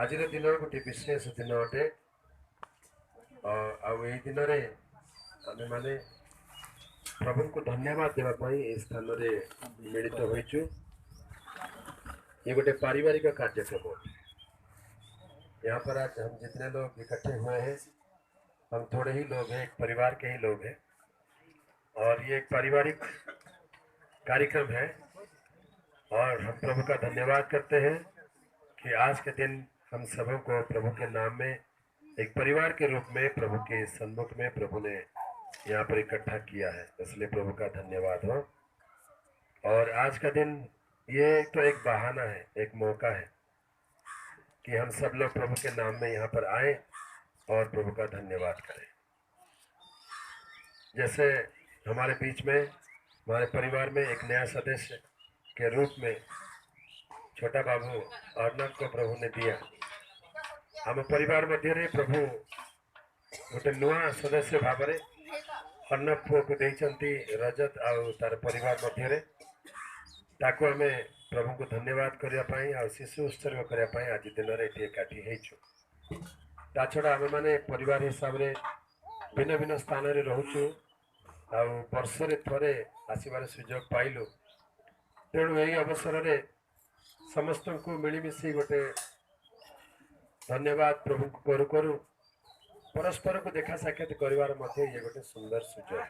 आज दिन गोटे विशेष दिन अटे आई दिन आम मैंने प्रभु को धन्यवाद देवाई स्थान मिलित होइचु। ये गोटे पारिवारिक कार्यक्रम। यहाँ पर आज हम जितने लोग इकट्ठे हुए हैं हम थोड़े ही लोग हैं, एक परिवार के ही लोग हैं और ये एक पारिवारिक कार्यक्रम है और हम प्रभु का धन्यवाद करते हैं कि आज के दिन हम सबों को प्रभु के नाम में एक परिवार के रूप में प्रभु के सन्मुख में प्रभु ने यहाँ पर इकट्ठा किया है, इसलिए प्रभु का धन्यवाद हो। और आज का दिन ये तो एक बहाना है, एक मौका है कि हम सब लोग प्रभु के नाम में यहाँ पर आए और प्रभु का धन्यवाद करें। जैसे हमारे बीच में हमारे परिवार में एक नया सदस्य के रूप में छोटा बाबू अर्नब को प्रभु ने दिया। हम परिवार मध्य प्रभु गोटे नुआ सदस्य भाव में अर्नब को देइचंती रजत आउ तार परिवार मध्य ताको आम प्रभु को धन्यवाद करने आ शिशु उत्सर्ग करने आज दिन में ये एकाठी होइछु। ता छड़ा आम मैंने परिवार हिसाब से भिन्न भिन्न स्थान में रोचु वर्ष थे आसबार सुजोग पाइलु। तेणु यही अवसर में समस्त को मिलमिशी गोटे धन्यवाद प्रभु को करू करू परस्पर को देखा साक्षात करिवार मध्य ये गोटे सुंदर सुजोग।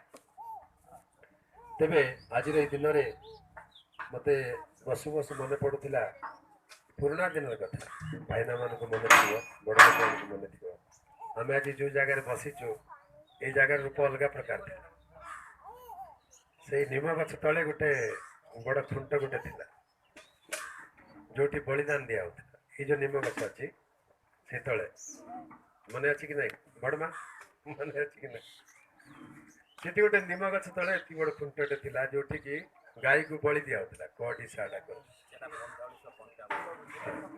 तेबे आज दिन में मते बसु बसु मन पड़ूला पुराना दिन कथा। भाईना मान को मन थी, बड़ मान को मन थी। आम आज जो जगार बसीचु ये जगार रूप अलग प्रकार था। से निम गछ तले गोटे बड़ खुंट गोटे थिला जो बलिदान दिया होता। ये जो निम गछ अच्छी से तले मन अच्छी कि नहीं बड़मा मन अच्छी कि नहीं से गोटे निम गछ तले ये बड़ खुंटे थिला जो गाई को बलि दिया होता। कड़ी साड़ा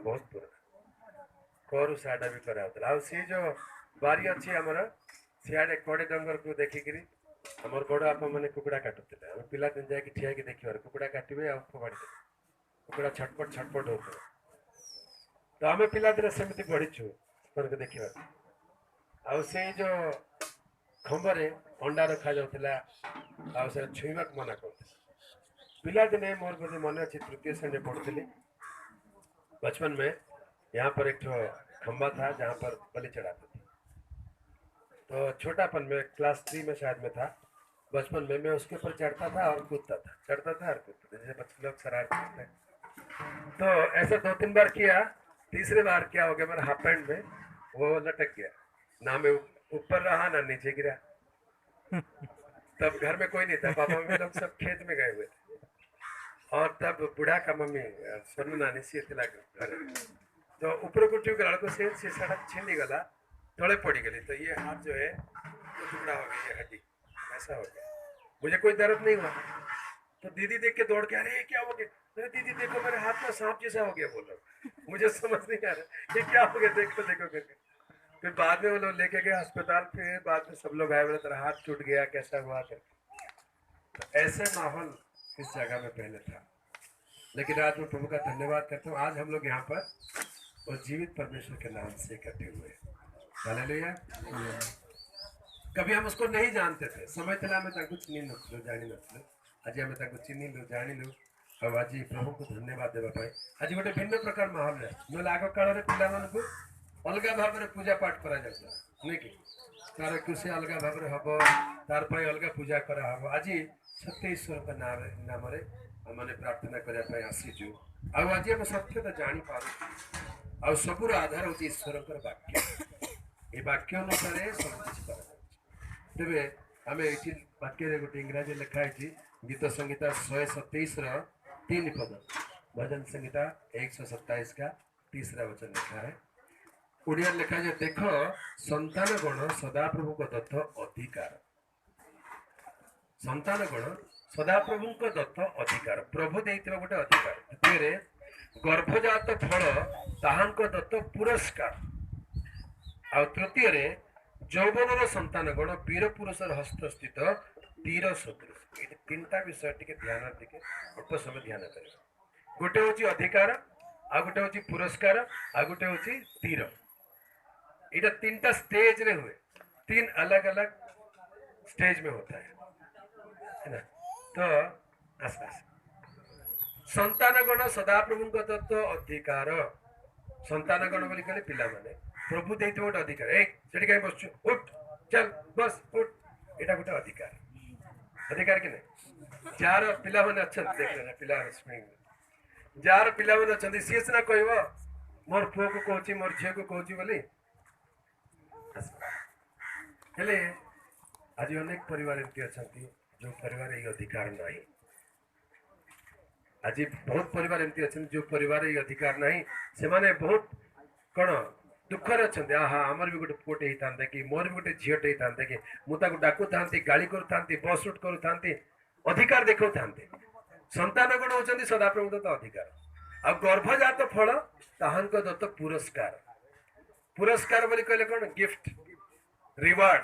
बहुत पुराना करू साड़ा भी कराला। सी जो बारी अच्छी आमर सियाड़े कड़े डंगर को देखिकी आमर बड़ बापा मैंने कुकुड़ा काटुले। आम पिला दिन जाकि ठिया देखिबार कुकुड़ा काटे आ फोड़ी कुकुड़ा छटपट छटपट हो। तो आम पिला दिन सेमती बढ़ीचु देखा आ जो खंबरे अंडा रखा जाता आ छुईवा मना कर। पिला दिने मोर बोधे मन अच्छी तृतीय श्रेणी पढ़ुली बचपन में यहाँ पर एक खंबा था जहाँ पर बलि चढ़ाते थे। तो छोटापन में क्लास 3 में शायद में था। बचपन में मैं उसके ऊपर चढ़ता था और कूदता था, चढ़ता था और कूदता था, जैसे बच्चे लोग शरारत करते हैं। तो ऐसा 2-3 बार किया। तीसरे बार क्या हो गया मेरा हाफ पैंट में वो लटक गया, ना मैं ऊपर रहा ना नीचे गिरा। तब घर में कोई नहीं था, पापा मम्मी लोग सब खेत में गए हुए थे और तब बुढ़ा का मम्मी सोनू नानी सी थिला घर। तो ऊपर को ट्यूब को से सड़क छीनी गला तले पड़ी गई। तो ये हाथ जो है तो टुकड़ा हो गया, ये हड्डी ऐसा हो गया। मुझे कोई दर्द नहीं हुआ। तो दीदी देख के दौड़ के अरे क्या हो गया। अरे दीदी देखो मेरे हाथ में सांप जैसा हो गया। बोलो मुझे समझ नहीं आ रहा ये क्या हो गया, देखो देखो करके। फिर बाद में वो लोग लेके गए अस्पताल। फिर बाद में सब लोग आए बोले तेरा हाथ टूट गया, कैसा हुआ करके। तो ऐसे माहौल इस जगह में पहले था। लेकिन आज मैं प्रभु का धन्यवाद करता हूँ। आज हम लोग यहाँ पर और जीवित परमेश्वर के नाम से इकट्ठे हुए। हालेलुया। कभी हम उसको नहीं जानते थे, समय था आम चिन्ह नु जानी नु। आज आम चिन्हलु जाणिलु और आज प्रभु को धन्यवाद देवाई आज गोटे भिन्न प्रकार माहौल है। नहले आग काल पिला अलग भाव में पूजा पाठ करा नहीं कि तार कृषि अलग भाव में हम तार अलग पूजा कराव। आज सत्य ईश्वर का नाम मैंने प्रार्थना करने आसीचु। आज आम सत्यता जापर आ सबूर आधार हूँ ईश्वर वाक्य। ये वाक्य अनुसार सब किसी कर। तेरे आम ये वाक्य गोटे इंग्राजी लिखाई गीत संहिता 127 पद, भजन संहिता 127 का 3 वचन लिखा है। उड़िया लिखा जाए देख संतान गण सदाप्रभु को दत्त अधिकार। संतान गण सदाप्रभु को दत्त अधिकार, प्रभु देते गोटे अधिकार। द्वितीय गर्भजात फल ताहांको दत्त पुरस्कार। आ तृतीय यौवन संतान गण वीर पुरुषर हस्तस्थित तीर सदृश। ये 3टा विषय टे ध्यान टे अल्प समय ध्यान कर। गोटे हूँ अधिकार, आ गोटे हूँ पुरस्कार आ गोटे हूँ तीर। ये तीन टा स्टेज रे हुए, तीन अलग अलग स्टेज में होता है ना। तो आस आस संतान गण सदाप्रभु दत्त अधिकार। संतान गण बोली कहले पिला माने प्रभु देते गोटे अधिकार, ए सेठी कहीं बस उठ चल बस उठ, एटा गोटे अधिकार। अधिकार कि नहीं जार पिला माने अच्छा देख लेना पिला जार पिला माने अच्छा सी सीना कहब मोर पुओ को कहूँ मोर झील को कहूँ बोली। हेले आज अनेक परिवार एमती अच्छा जो परिवार ये अधिकार नहीं। आज बहुत परिवार एमती अच्छा जो परिवार ये अधिकार नहीं, से माने बहुत कौन दुखर अच्छा आहा आमर भी गोटे पुटे होता कि मोर भी गोटे झीटे होता कि मुझे डाकू था गाड़ी करूँ बस रुट करूँ अधिकार देखा था। संतान गण होती सदाप्रभु दत्त अधिकार। आ गर्भजात फल ताहन दत्त पुरस्कार। पुरस्कार बोली कहले कौन गिफ्ट रिवार्ड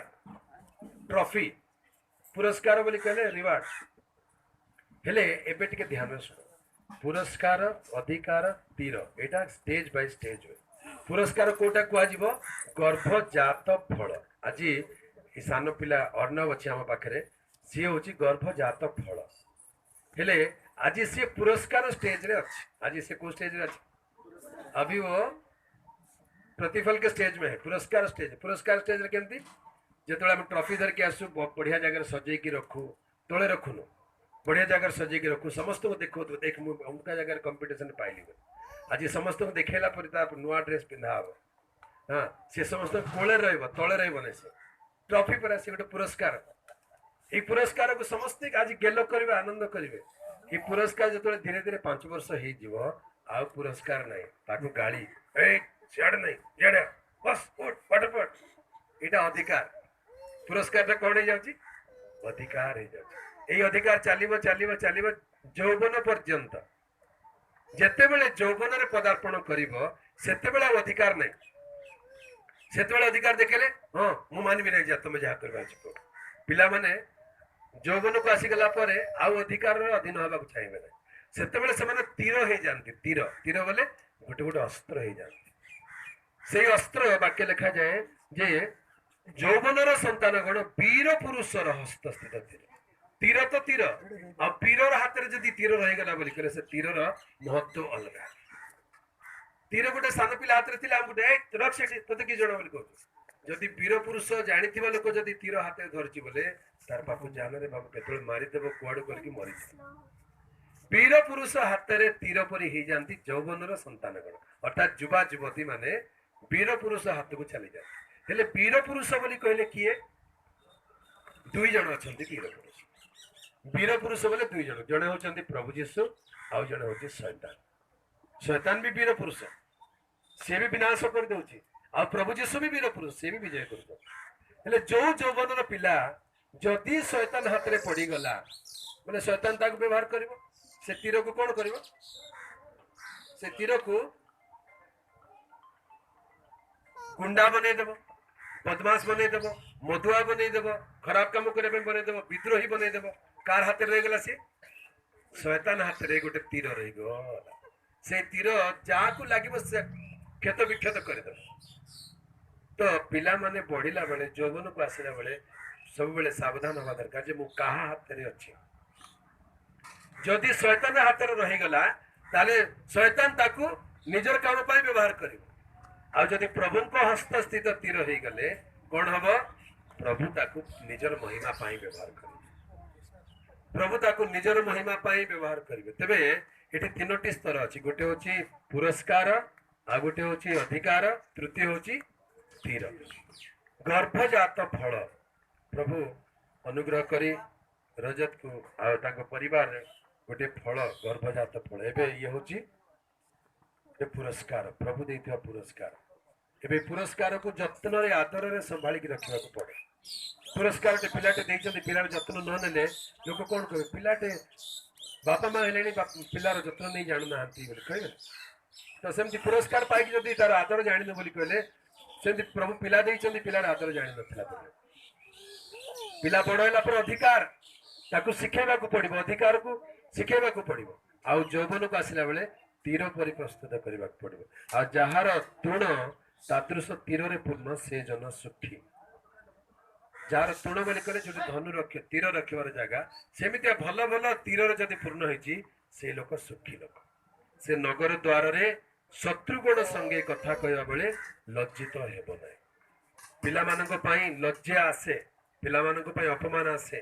ट्रॉफी। पुरस्कार बोली कहले रिवार्ड। हेले एबे टिके ध्यान सुन पुरस्कार अधिकार तीर एटा स्टेज बाय स्टेज हुए। पुरस्कार कोटा कुआजिबो गर्भजात फल। आज ये सान पिला अर्णव अच्छी आम पाखे सी हूँ गर्भजात फल। हेले आज सी पुरस्कार स्टेज रे अच्छी। आज से को स्टेज रे अच्छी अभी वो प्रतिफल के स्टेज में है। पुरस्कार स्टेज पुरस्कार स्टेज रे केमती जो आम ट्रॉफी धरके आसू बढ़िया जगह सजेकी रखू तले रखुनु बढ़िया जगह सजेकी रखू समस्त को देखो तो देख उनका जगह कंपटीशन पाइली। आज समस्त को देखेला पर नुआ ड्रेस पिंधा हम हाँ सी समस्त कोले तले रही से ट्रॉफी पर आस गोटे पुरस्कार। ये पुरस्कार को समस्त आज गेल करेंगे आनंद करेंगे। ये पुरस्कार जो धीरे धीरे 5 वर्ष हो आउ पुरस्कार नहीं ताकू गाड़ी सियाड़ नहीं जेड़े बस उठ पटपट यहाँ अधिकार। पुरस्कार कौन हो जाऊँगी अधिकार हो जाऊँ। यही अधिकार चलो चलो चलो यौवन पर्यंत जिते बड़े यौवन रे पदार्पण कर अधिकार नहीं से अधिकार देखेले हाँ मु मानवी नहीं जा तुम जहाँ कर पिला माने यौवन को आसीगला आउ अधिकार अधीन हवा चाहिए ना से तीर हो जाती। तीर तीर बोले गोटे गोटे अस्त्र हो जाती। से अस्त्र वाक्य लिखा जाए जे यौवन संतान गण वीर पुरुषर हस्तस्थित तीर। तीर तो तीर आ वीर हाथ में जब तीर रहीगला बोली से तीर महत्व अलग। तीर गोटे सान पिला हाथ में गोटे रख से ते कि जन बोली कहूँ जदि वीर पुरुष जानी लोक जदि तीर हाथ में धरची बोले तार बापू जान रे बाबू केत मारिदेव कुआड़ करके मरी। वीर पुरुष हाथ में तीर परी हो जाती यौवन संतान गण अर्थात युवा युवती माने वीर पुरुष हाथ को चली जाती। हेले वीर पुरुष बोली कहले किए दुई जन अच्छा वीर पुरुष। वीर पुरुष बोले दुई जन जड़े होती प्रभु जीशु आउ जड़े हूँ शैतान। शैतान भी वीर पुरुष सी भी विनाश कर दौर आ प्रभु जीशु भी वीर पुरुष सी भी विजय कर जो यौवन पिला जदि शैतान हाथ में पड़गला बोले शैतान ताक व्यवहार कर से तीर को कौन कर से तीर को गुंडा बनईदेव बदमाश बनईदेव मधुआ बनईदेव खराब कम करने बनईदेव विद्रोही बनईदेव कार हाथ रहीगला सी शैतान हाथ में गोटे तीर रहीगला से तीर जहाँ को लगे से क्षत विक्षत करदे। तो पिला माने बढ़ला बेले यौवन को आसला बेले सब बेले सावधान हवा दरकार जे मु कहा हाथ में अच्छी। जदि शैतान हाथ में रहीगला ताले शैतान ताकू निजर काम पाई व्यवहार कर आदि प्रभु को हस्त स्थित तीर हो गले कौन हम प्रभु ताकू निजर महिमा पाई व्यवहार कर प्रभु ताकू निजर महिमा पाई व्यवहार करेंगे। तेबे ये तीनोटी स्तर अच्छी गोटे हूँ पुरस्कार आ गोटे हूँ अधिकार तृतीय हूँ तीर। गर्भजात फल प्रभु अनुग्रह करी रजत को आ परिवार गोटे फल गर्भजात फल एवं ये हूँ पुरस्कार प्रभु देथिबा पुरस्कार। एबे पुरस्कार को जत्न रे आदर रे संभाली की रखिबा को पड़े। पुरस्कार टे पिलाटे देइछन पिलार जत्न न नेले लोक कोन कहे पिलाटे बापा माँ हेलेनी पिलार जत्न नहीं जानु नांती बोली कहबे। तो सेमती पुरस्कार पाई जदि तार आदर जानि न बोली कहले सेमती प्रभु पिला देइछन पिलार आदर जानि नथिला तो पिला बडैला पर अधिकार ताकू शिखेबा को पड़िबो अधिकार को शिखेबा को पड़िबो आ यौवन को आसिला बेले तीर परि प्रस्तुत करने पड़ो आ जार तृण तादृश तीर पूर्ण से जन सुखी जार तृण बोली कले जो धनु रक्ष तीर रखिबार जगह सेमितिया भल भल तीर जदि पूर्ण होइछि से लोक सुखी लोक से नगर द्वार रे शत्रुगण संगे कथा कहवा बेले लज्जित हेबो नै पिला मानक पई लज्जा आसे पिला मानक पई अपमान आसे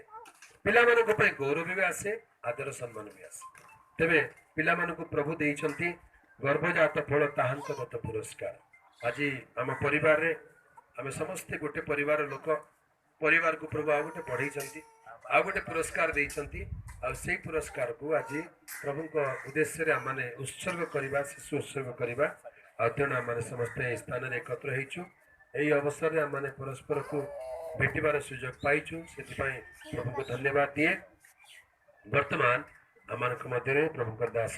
पिला मानक पई गौरव भी आसे आदर सम्मान भी आसे तेबे पिला मानक प्रभु देइछंती गर्भजात फल ताहांक दत्त पुरस्कार आज आम परिवार रे आमे समस्ते गोटे परिवार लोक परिवार को प्रभु आ गोटे बढ़ई आ गोटे पुरस्कार देइछंती आ से पुरस्कार को आज प्रभु को उद्देश्य रे माने उत्सर्ग करबा शिशु उत्सर्ग करबा आ तेणु आम समस्ते स्थान रे एकत्र हेचु एही अवसर रे आम परस्पर को भेटिबार सुयोग पाइछु सेतिपाई प्रभु को धन्यवाद दिए वर्तमान आम मध्य प्रभु दास